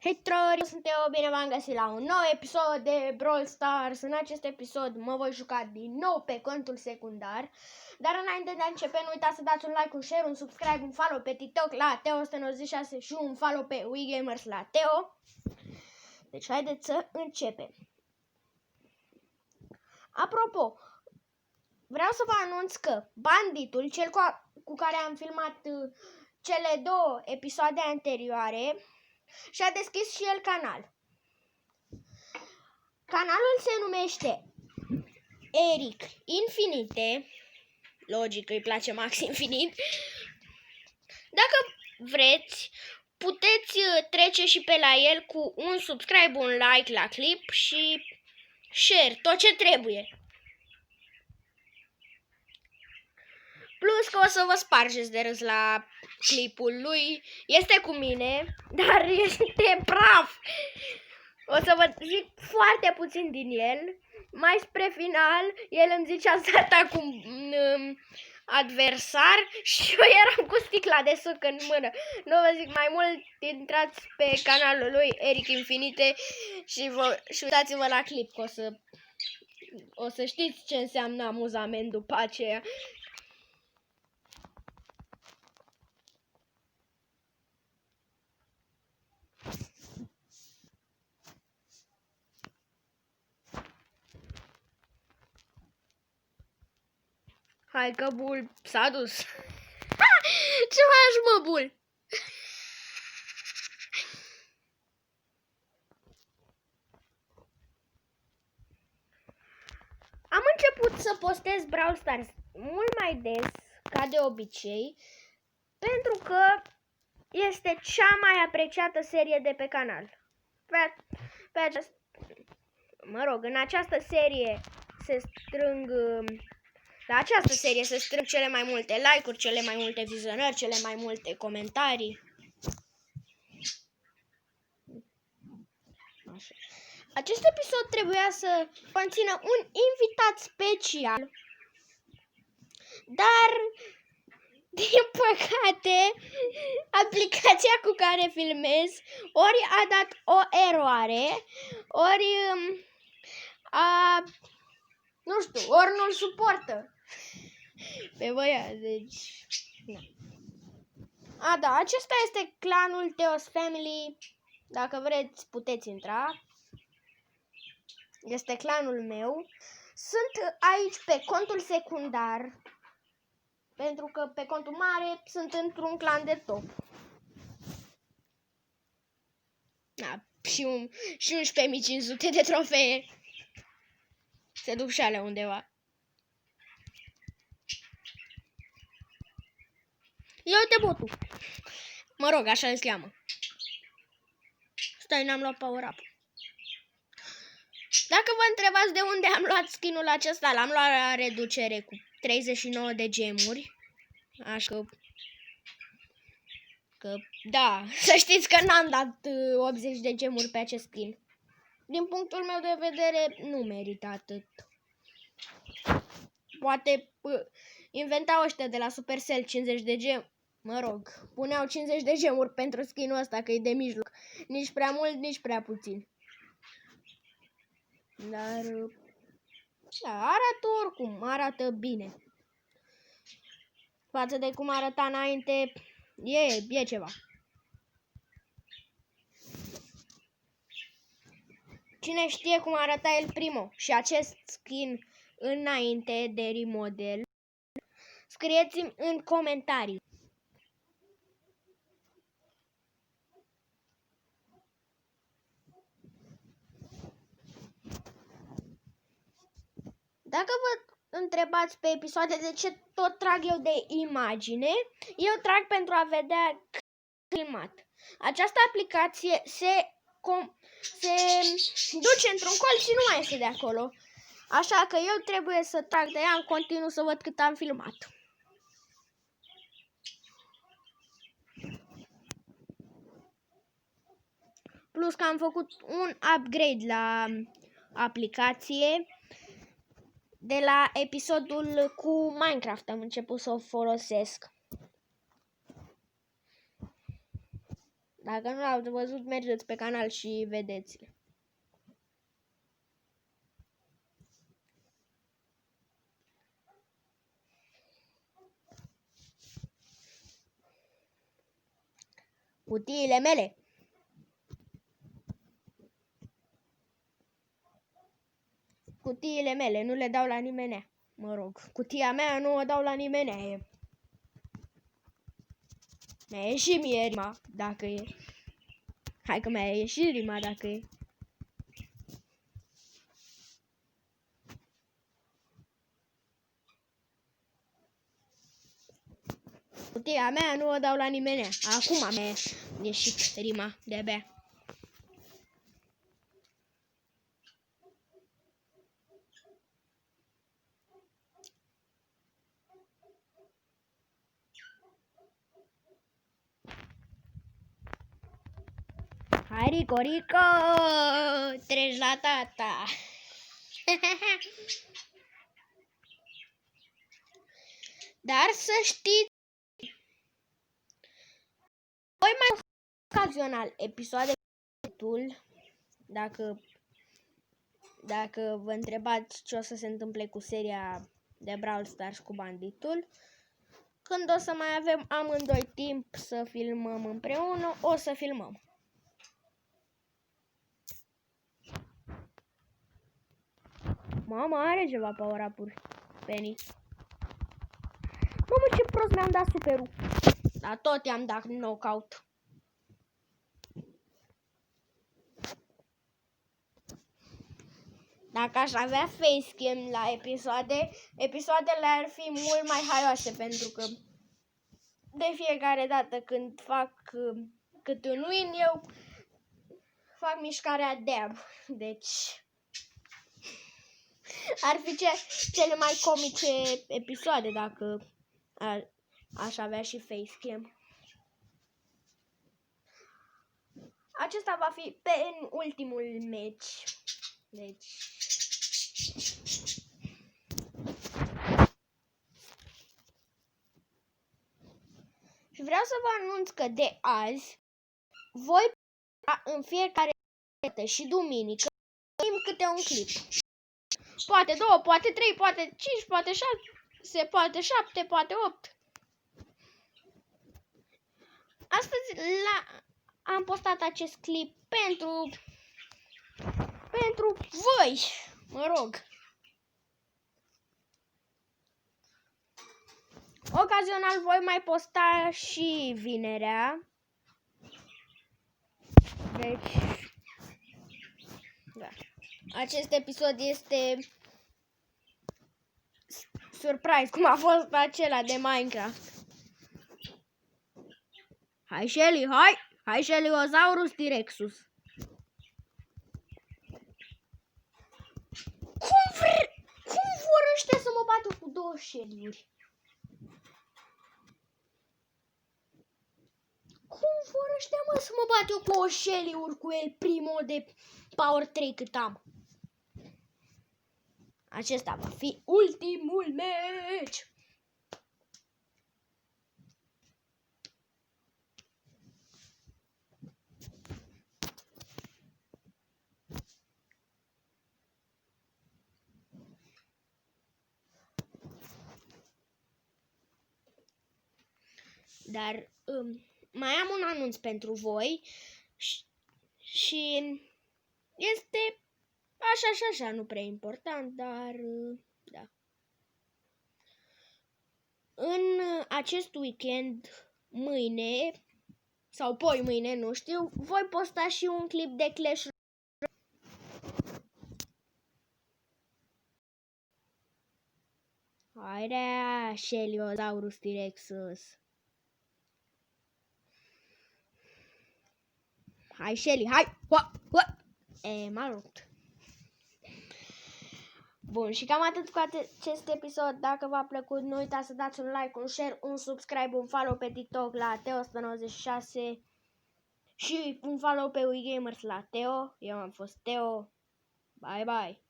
Hei troli, sunt eu, bine v-am găsit la un nou episod de Brawl Stars. În acest episod mă voi juca din nou pe contul secundar. Dar înainte de a începe, nu uitați să dați un like, un share, un subscribe, un follow pe TikTok la Teo196 și un follow pe WeGamers la Teo. Deci haideți să începem. Apropo, vreau să vă anunț că Banditul, cel cu care am filmat cele două episoade anterioare, și-a deschis și el canal. Canalul se numește Eric Infinite. Logic, îi place Max Infinit. Dacă vreți, puteți trece și pe la el cu un subscribe, un like la clip și share, tot ce trebuie. Plus că o să vă spargeți de râs la clipul lui. Este cu mine, dar este praf. O să vă zic foarte puțin din el. Mai spre final, el îmi zicea să atac un adversar și eu eram cu sticla de suc în mână. Nu vă zic mai mult, intrați pe canalul lui Eric Infinite și uitați-vă la clip, că o să știți ce înseamnă amuzament după aceea. Hai că Bul s-a dus. Ce faci, mă, Bul? Am început să postez Brawl Stars mult mai des, ca de obicei, pentru că este cea mai apreciată serie de pe canal. În această serie se strâng... La această serie se strâng cele mai multe like-uri, cele mai multe vizionări, cele mai multe comentarii. Așa. Acest episod trebuia să conțină un invitat special, dar, din păcate, aplicația cu care filmez ori a dat o eroare, ori nu știu, ori nu-l suportă pe băiat, deci... Da, acesta este clanul Teo's Family. Dacă vreți, puteți intra. Este clanul meu. Sunt aici pe contul secundar, pentru că pe contul mare sunt într-un clan de top. Și 11.500 de trofee. Se duc și alea undeva. Ia uite botul. Mă rog, așa îl cheamă. Stai, n-am luat power-up. Dacă vă întrebați de unde am luat skin-ul acesta, l-am luat la reducere cu 39 de gemuri. Așa că da, să știți că n-am dat 80 de gemuri pe acest skin. Din punctul meu de vedere, nu merită atât. Poate inventau ăștia de la Supercell 50 de gemuri. Mă rog, puneau 50 de gemuri pentru skin-ul ăsta, că e de mijloc. Nici prea mult, nici prea puțin. Dar, da, arată oricum, arată bine. Față de cum arăta înainte, e ceva. Cine știe cum arăta el primul și acest skin înainte de remodel, scrieți-mi în comentarii. Dacă vă întrebați pe episoade de ce tot trag eu de imagine, eu trag pentru a vedea filmat. Această aplicație se duce într-un col și nu mai iese de acolo. Așa că eu trebuie să trag de ea în continuu să văd cât am filmat. Plus că am făcut un upgrade la aplicație. De la episodul cu Minecraft am început să o folosesc. Dacă nu l-ați văzut, mergeți pe canal și vedeți-l. Cutiile mele. Cutiile mele, nu le dau la nimeni. Mă rog, cutia mea nu o dau la nimeni. Mi-a ieșit mie rima, dacă e. Hai că mi-a ieșit rima, dacă e. Cutia mea nu o dau la nimeni. Acum mi-a ieșit rima de-abia. Hai, Rico, Rico! Treci la tata! Dar să știți, voi mai ocazional episoade dacă vă întrebați ce o să se întâmple cu seria de Brawl Stars cu Banditul. Când o să mai avem amândoi timp să filmăm împreună, o să filmăm. Mama are ceva power-up-uri, Penny. Mamă, ce prost mi-am dat superul. Dar tot i-am dat knockout. Dacă aș avea facecam la episoadele ar fi mult mai haioase, pentru că de fiecare dată când fac câte un win, eu fac mișcarea dab. Deci ar fi cele mai comice episoade dacă aș avea și facecam. Acesta va fi ultimul meci. Deci și vreau să vă anunț că de azi voi în fiecare dată și duminică câte un clip. Poate 2, poate 3, poate 5, poate 6, poate 7, poate 8. Astăzi am postat acest clip pentru voi, mă rog. Ocazional voi mai posta și vinerea. Deci, da. Acest episod este surprise, cum a fost acela de Minecraft. Hai, Shelly, hai! Hai, Shelly-osaurus T-Rexus. Cum vor ăștia să mă bată cu 2 Shelly-uri? Cum vor ăștia, mă, să mă bat eu cu 2 Shelly-uri cu el primo de Power 3 cât am? Acesta va fi ultimul meci. Dar mai am un anunț pentru voi și este așa, nu prea important, dar da. În acest weekend, mâine sau poi mâine, nu știu, voi posta și un clip de Clash Royale. Haidea, Shelly-osaurus T-Rexus. Hai, Shelly, hai! M-a rupt. Bun, și cam atât cu acest episod. Dacă v-a plăcut, nu uitați să dați un like, un share, un subscribe, un follow pe TikTok la Teo196 și un follow pe WeGamers la Teo. Eu am fost Teo. Bye, bye!